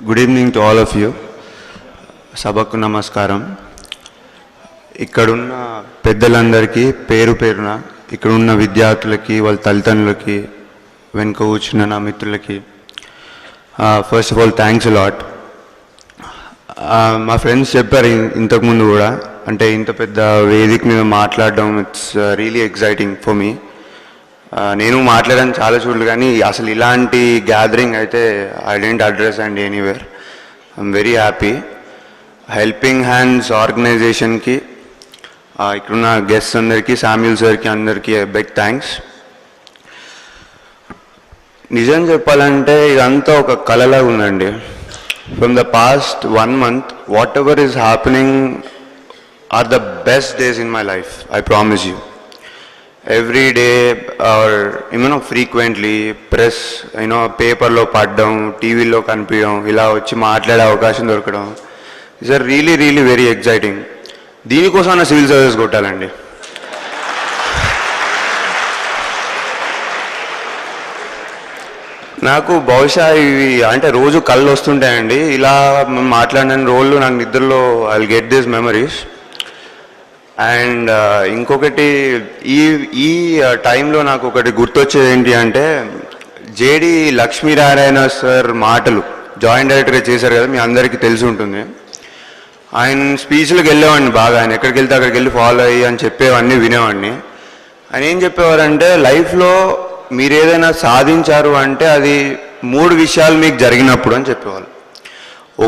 Good evening to all of you. సభకు నమస్కారం. ఇక్కడున్న పెద్దలందరికీ పేరు పేరున, ఇక్కడున్న విద్యార్థులకి, వాళ్ళ తల్లిదండ్రులకి, వెనుక కూర్చున్న నా మిత్రులకి first of all thanks lot. మా ఫ్రెండ్స్ చెప్పారు ఇంతకుముందు కూడా, అంటే ఇంత పెద్ద వేదిక మీద మాట్లాడడం it's really exciting for me. నేను మాట్లాడాను చాలా చూడలు, కానీ అసలు ఇలాంటి గ్యాదరింగ్ అయితే I didn't address and anywhere. I'm very happy. Helping hands ఆర్గనైజేషన్కి, ఇక్కడున్న గెస్ట్స్ అందరికీ, శామ్యూల్ సార్కి అందరికీ బిగ్ థ్యాంక్స్. నిజం చెప్పాలంటే ఇదంతా ఒక కళలా ఉందండి. From the past 1 month, whatever is happening are the best days in my life, I promise you. Every day are frequently press పేపర్లో పడడం, టీవీలో కనిపించడం, ఇలా వచ్చి మాట్లాడే అవకాశం దొరకడం it's really really very exciting. దీనికోసం సివిల్ సర్వీస్ కొట్టాలండి. నాకు బహుశా ఇవి అంటే రోజు కళ్ళు వస్తుంటాయండి. ఇలా మాట్లాడిన రోజులు నాకు నిద్రలో I will get this memories. And ఇంకొకటి, ఈ టైంలో నాకు ఒకటి గుర్తొచ్చేది ఏంటి అంటే, జేడి లక్ష్మీనారాయణ సార్ మాటలు జాయింట్ డైరెక్టర్గా చేశారు కదా, మీ అందరికీ తెలిసి ఉంటుంది. ఆయన స్పీచ్లకు వెళ్ళేవాడిని బాగా. ఆయన ఎక్కడికి వెళ్తే అక్కడికి వెళ్ళి ఫాలో అయ్యి అని చెప్పేవాడిని, వినేవాడిని. ఆయన ఏం చెప్పేవారంటే, లైఫ్లో మీరు ఏదైనా సాధించారు అంటే అది 3 విషయాలు మీకు జరిగినప్పుడు అని చెప్పేవాళ్ళు.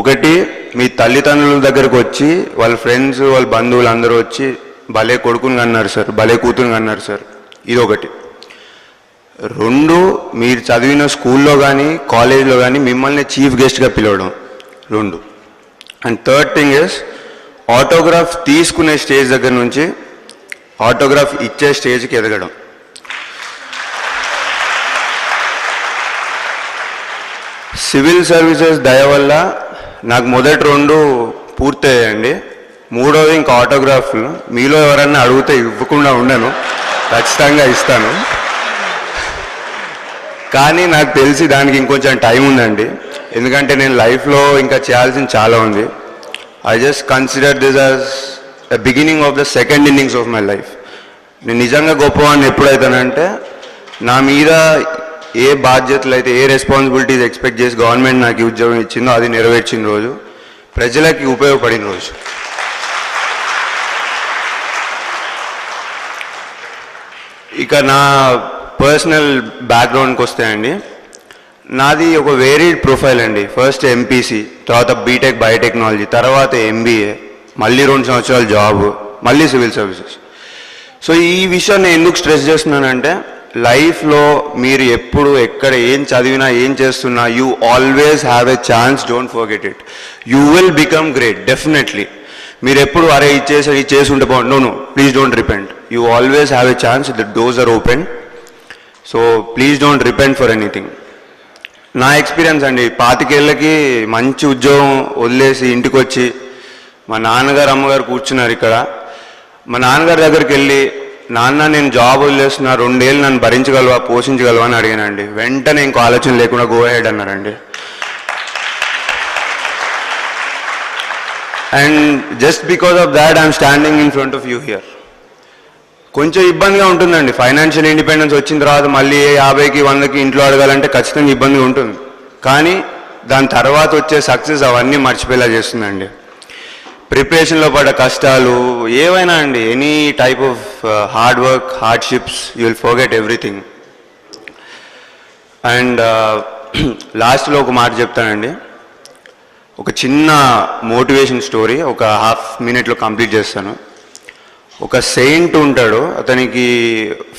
ఒకటి, మీ తల్లిదండ్రుల దగ్గరకు వచ్చి వాళ్ళ ఫ్రెండ్స్, వాళ్ళ బంధువులు అందరూ వచ్చి భలే కొడుకుని అన్నారు సార్, భలే కూతురుని అన్నారు సార్, ఇది ఒకటి. 2, మీరు చదివిన స్కూల్లో కానీ కాలేజ్లో కానీ మిమ్మల్ని చీఫ్ గెస్ట్గా పిలవడం 2. And third thing is, autograph తీసుకునే స్టేజ్ దగ్గర నుంచి ఆటోగ్రాఫ్ ఇచ్చే స్టేజ్కి ఎదగడం. సివిల్ సర్వీసెస్ దయ వల్ల నాకు మొదటి 2 పూర్తయ్యాయండి. 3వది ఇంకా ఆటోగ్రాఫ్లు. మీలో ఎవరన్నా అడిగితే ఇవ్వకుండా ఉండను, ఖచ్చితంగా ఇస్తాను. కానీ నాకు తెలిసి దానికి ఇంకొంచెం టైం ఉందండి, ఎందుకంటే నేను లైఫ్లో ఇంకా చేయాల్సింది చాలా ఉంది. I just consider this as the beginning of the second innings of my life. నేను నిజంగా గొప్పవాడిని ఎప్పుడైతానంటే, నా మీద ఏ బాధ్యతలు అయితే, ఏ రెస్పాన్సిబిలిటీస్ ఎక్స్పెక్ట్ చేసి గవర్నమెంట్ నాకు ఉద్యోగం ఇచ్చిందో అది నెరవేర్చిన రోజు, ప్రజలకి ఉపయోగపడిన రోజు. ఇక నా పర్సనల్ బ్యాక్గ్రౌండ్కి వస్తే అండి, నాది ఒక వేరీడ్ ప్రొఫైల్ అండి. ఫస్ట్ ఎంపీసీ, తర్వాత బీటెక్ బయోటెక్నాలజీ, తర్వాత ఎంబీఏ, మళ్ళీ 2 సంవత్సరాలు జాబ్, మళ్ళీ సివిల్ సర్వీసెస్. సో ఈ విషయాన్ని ఎందుకు స్ట్రెస్ చేస్తున్నానంటే, లైఫ్లో మీరు ఎప్పుడు ఎక్కడ ఏం చదివినా ఏం చేస్తున్నా, you always have a chance, don't forget it. You will become great definitely. మీరు ఎప్పుడు అరే ఇది చేసి ఉంటే బాగుంది, no please don't repent. You always have a chance, the doors are open. So please don't repent for anything. నా experience అండి, 25 ఏళ్ళకి మంచి ఉద్యోగం వదిలేసి ఇంటికి వచ్చి మా నాన్నగారు అమ్మగారు కూర్చున్నారు ఇక్కడ. మా నాన్నగారి దగ్గరికి వెళ్ళి, నాన్న నేను జాబ్ వదిలేస్తున్నా, 2 ఏళ్ళు నన్ను భరించగలవా, పోషించగలవా అని అడిగానండి. వెంటనే ఇంకో ఆలోచన లేకుండా గో హెడ్ అన్నారండి. And just because of that I'm standing in front of you here. కొంచెం ఇబ్బందిగా ఉంటుందండి, ఫైనాన్షియల్ ఇండిపెండెన్స్ వచ్చిన తర్వాత మళ్ళీ 50కి 100కి ఇంట్లో అడగాలంటే ఖచ్చితంగా ఇబ్బందిగా ఉంటుంది. కానీ దాని తర్వాత వచ్చే సక్సెస్ అవన్నీ మర్చిపోయేలా చేస్తుందండి. ప్రిపరేషన్లో పడ్డ కష్టాలు ఏవైనా అండి, any type of hard work, hardships, you will forget everything. And లాస్ట్లో ఒక మాట చెప్తానండి, ఒక చిన్న మోటివేషన్ స్టోరీ, ఒక ½ మినిట్లో కంప్లీట్ చేస్తాను. ఒక సెయింట్ ఉంటాడు, అతనికి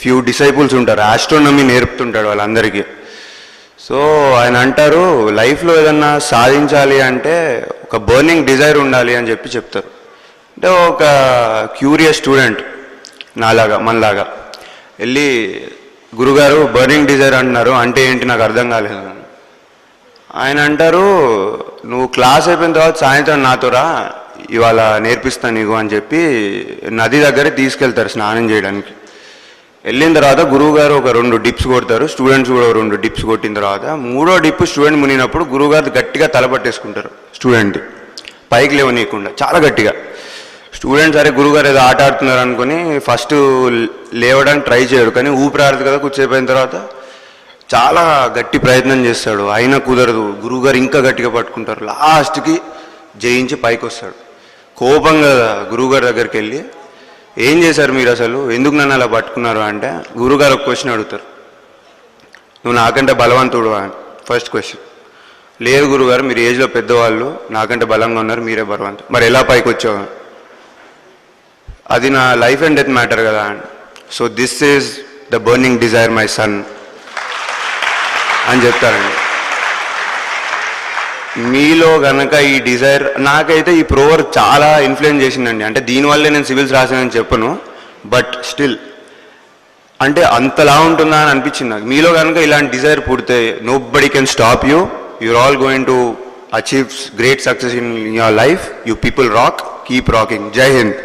ఫ్యూ డిసైపుల్స్ ఉంటారు, ఆస్ట్రోనమీ నేర్పుతుంటాడు వాళ్ళందరికీ. సో ఆయన అంటారు, లైఫ్లో ఏదన్నా సాధించాలి అంటే ఒక బర్నింగ్ డిజైర్ ఉండాలి అని చెప్తారు. అంటే ఒక క్యూరియస్ స్టూడెంట్ నాలాగా, మనలాగా వెళ్ళి, గురుగారు బర్నింగ్ డిజైర్ అంటున్నారు, అంటే ఏంటి నాకు అర్థం కాలేదు. ఆయన అంటారు, నువ్వు క్లాస్ అయిపోయిన తర్వాత సాయంత్రం నాతో రా, ఇవాళ నేర్పిస్తాను నీకు అని చెప్పి నది దగ్గర తీసుకెళ్తారు స్నానం చేయడానికి. వెళ్ళిన తర్వాత గురువు గారు ఒక 2 డిప్స్ కొడతారు, స్టూడెంట్స్ కూడా 2 డిప్స్ కొట్టిన తర్వాత 3వ డిప్ స్టూడెంట్ మునిగినప్పుడు గురువు గారు గట్టిగా తలపట్టేసుకుంటారు స్టూడెంట్ పైకి లేవనీయకుండా చాలా గట్టిగా. స్టూడెంట్స్ అరే గురువుగారు ఏదో ఆట ఆడుతున్నారు అనుకుని ఫస్ట్ లేవడానికి ట్రై చేయడు, కానీ ఊపిరాడదు కదా, కూర్చోపోయిన తర్వాత చాలా గట్టి ప్రయత్నం చేస్తాడు, అయినా కుదరదు. గురువుగారు ఇంకా గట్టిగా పట్టుకుంటారు, లాస్ట్కి జయించి పైకి వస్తాడు. కోపంగా గురువుగారి దగ్గరికి వెళ్ళి ఏం చేశారు మీరు, అసలు ఎందుకు నన్ను అలా పట్టుకున్నారు అంటే గురువుగారు ఒక క్వశ్చన్ అడుగుతారు, నువ్వు నాకంటే బలవంతుడు అని. ఫస్ట్ క్వశ్చన్, లేదు గురువుగారు మీరు ఏజ్లో పెద్దవాళ్ళు, నాకంటే బలంగా ఉన్నారు, మీరే బలవంతుడు, మరి ఎలా పైకి వచ్చావు, అది నా లైఫ్ అండ్ డెత్ మ్యాటర్ కదా అని. So this is the burning desire my son అని చెప్తారండి. మీలో కనుక ఈ డిజైర్, నాకైతే ఈ ప్రోవర్ చాలా ఇన్ఫ్లుయెన్స్ చేసిందండి. అంటే దీనివల్లే నేను సివిల్స్ రాసానని చెప్పను, బట్ స్టిల్ అంటే అంతలా ఉంటుందా అని అనిపించింది నాకు. మీలో కనుక ఇలాంటి డిజైర్ పుడితే nobody can stop you, you're all going to achieve great success in your life. You people rock, keep rocking. జై హింద్.